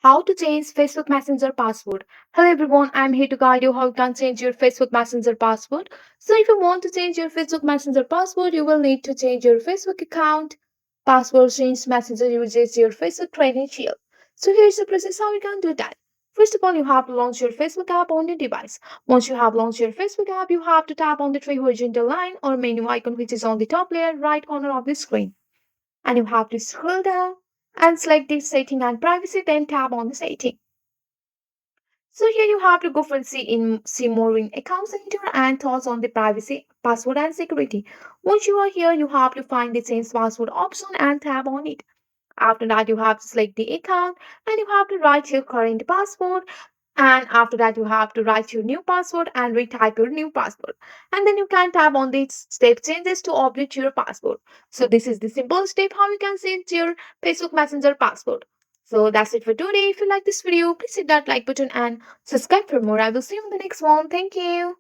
How to change Facebook Messenger password. Hello everyone, I'm here to guide you how you can change your Facebook Messenger password. So if you want to change your Facebook Messenger password, you will need to change your Facebook account. Password change Messenger uses your Facebook credential. So here's the process how you can do that. First of all, you have to launch your Facebook app on your device. Once you have launched your Facebook app, you have to tap on the three horizontal line or menu icon which is on the top layer right corner of the screen, and you have to scroll down and select the setting and privacy, then tap on the setting. So here you have to go for see more in account center and thoughts on the privacy, password and security. Once you are here, you have to find the change password option and tap on it. After that, you have to select the account and you have to write your current password. And after that, you have to write your new password and retype your new password. And then you can tap on the step changes to update your password. So this is the simple step how you can change your Facebook Messenger password. So that's it for today. If you like this video, please hit that like button and subscribe for more. I will see you in the next one. Thank you.